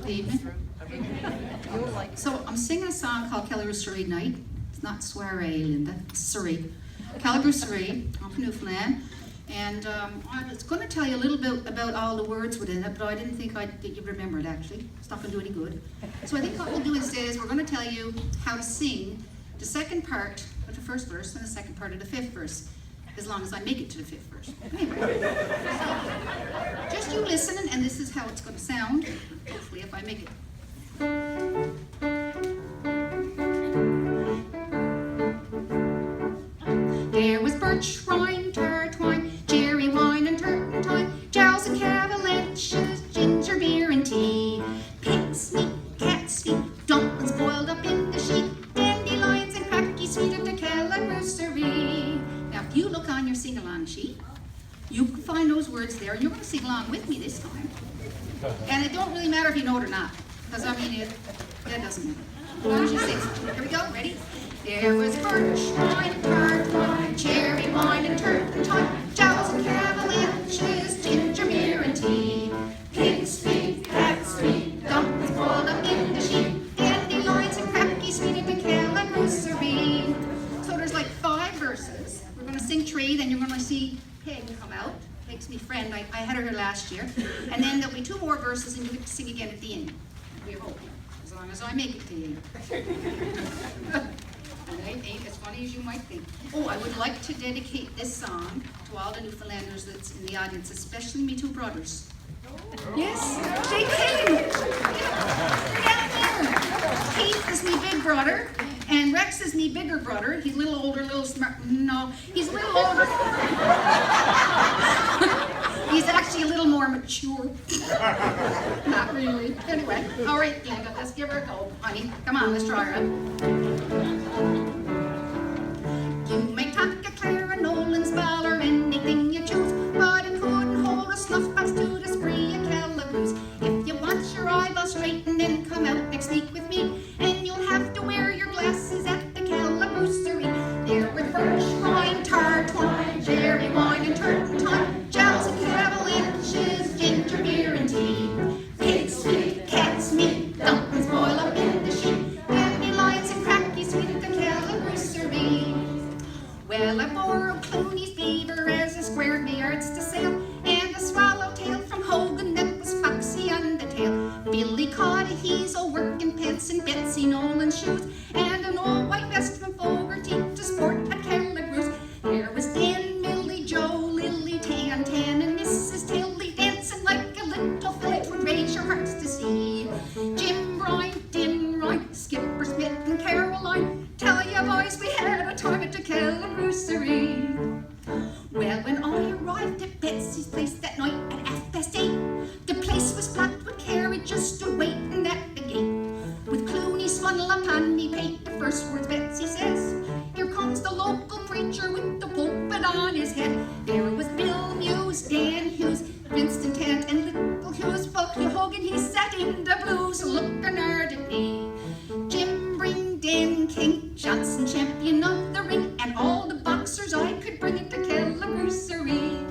Good evening. So I'm singing a song called Kelligrews Soiree Night. It's not soiree, Linda, it's Soiree. Kelligrews Soiree, I'm from Newfoundland. And I was going to tell you a little bit about all the words within it, but I didn't think that you'd remember it actually. It's not going to do any good. So I think what we'll do instead is we're going to tell you how to sing the second part of the first verse and the second part of the fifth verse, as long as I make it to the fifth verse. Anyway, so just you listen, and this is how it's going to sound, hopefully, if I make it. There was birch, rind, tart, wine, cherry wine and turpentine, gels and cavalanches, ginger beer and tea, pig's meat, cat's feet, dumplings boiled up in the sheet, dandelions and cracky sweet at the Kelligrews Soiree. Now, if you look on your sing-along sheet, you can find those words there, and you're going to sing along with me this time. And it don't really matter if you know it or not, because I mean, that doesn't matter. As long as you sing. Here we go, ready? There was birch, wine, tart, wine, cherry wine and turpentine, gels and cavalanches, ginger beer and tea, pig's feet, cat's feet, dumplings boiled up in the sheet, dandelions and cracky sweet at the Kelligrews Soiree. So there's like 5 verses. We're going to sing 3, then you're going to see Peg come out. Peg's my friend. I had her here last year. And then there'll be 2 more verses, and you get to sing again at the end. We hope, as long as I make it to you. And it ain't as funny as you might think. Oh, I would like to dedicate this song to all the Newfoundlanders that's in the audience, especially me 2 brothers. Yes, they came. They're down there. Keith is me big brother, and Rex is me bigger brother. He's a little older, a little smart. No, he's a little older. He's actually a little more mature. Not really. Anyway, all right, Linda, let's give her a go, honey. Come on, let's try her out. You may talk a Clara Nolan's ball or anything you choose, but it couldn't hold a snuff box to the spree of Kelligrews. If you want your eyeballs straightened, then come out next week with me, and you'll have to wear your glasses at the Kelligrews Soiree. There were birch, wine, tart, wine, cherry wine and turpentine, gels and cavalanches, ginger beer and tea, pig's feet, cat's meat, dumplings boil up in the sheet, dandelions and cracky sweet at the Kelligrews Soiree. Well, I borrowed Clooney's beaver as I squared me yards to sail, and a swallowtail from Hogan that was foxy on the tail. Billy caught a he's working pants and Betsy Nolan's shoes, and an old white vest from Fogarty to sport at Kelligrews. There was Dan, Millie, Joe, Lily, Tan, and Mrs. Tilly dancing like a little filly. 'Twould raise your hearts to see. Jim Bryan, Dim Ryan, Skipper Smith and Caroline. Tell ya boys, we had a time at the Kelligrews Soiree. Well, when I arrived at Betsy's place that night at 8:30, the place was packed with carriages still waiting at the gate. With Clooney's funnel upon me pate, the first words Betsy says, "Here comes the local preacher with the pulpit on his head." There was Bill Muse, Dan Hughes, Winston Tant and Little Hughes, Bucky Hogan, he sat in the blues looking hard at me. Jim Bring, Dan King, Johnson champion of the ring, and all the boxers I could bring it to Kelligrews Soiree.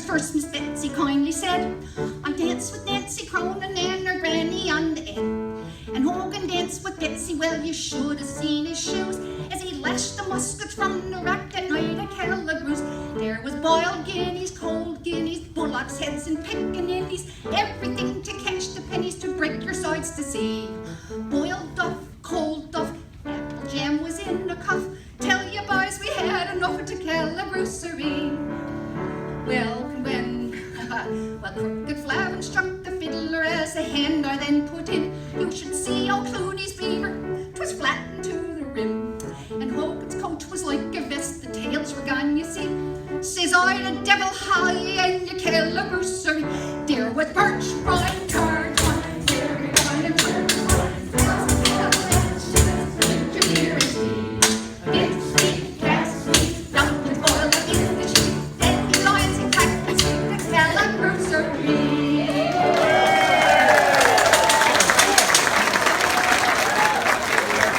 First, Miss Betsy kindly said, "I danced with Nancy Cronin and her granny on the end." And Hogan danced with Betsy, well, you should have seen his shoes as he lashed the muskets from the rack that night at Kelligrews. There was boiled guineas, cold guineas, bullocks' heads and pickaninnies, everything to catch the pennies to break your sides to see. Boiled duff, cold duff, apple jam was in a cuff. Tell you boys, we had enough at the Kelligrews Soiree. Well, well, Crooked Flavin struck the fiddler as a hand I then put in. You should see old Clooney's beaver, 'twas flattened to the rim. And Hogan's coat was like a vest, the tails were gone, you see. Says I, the devil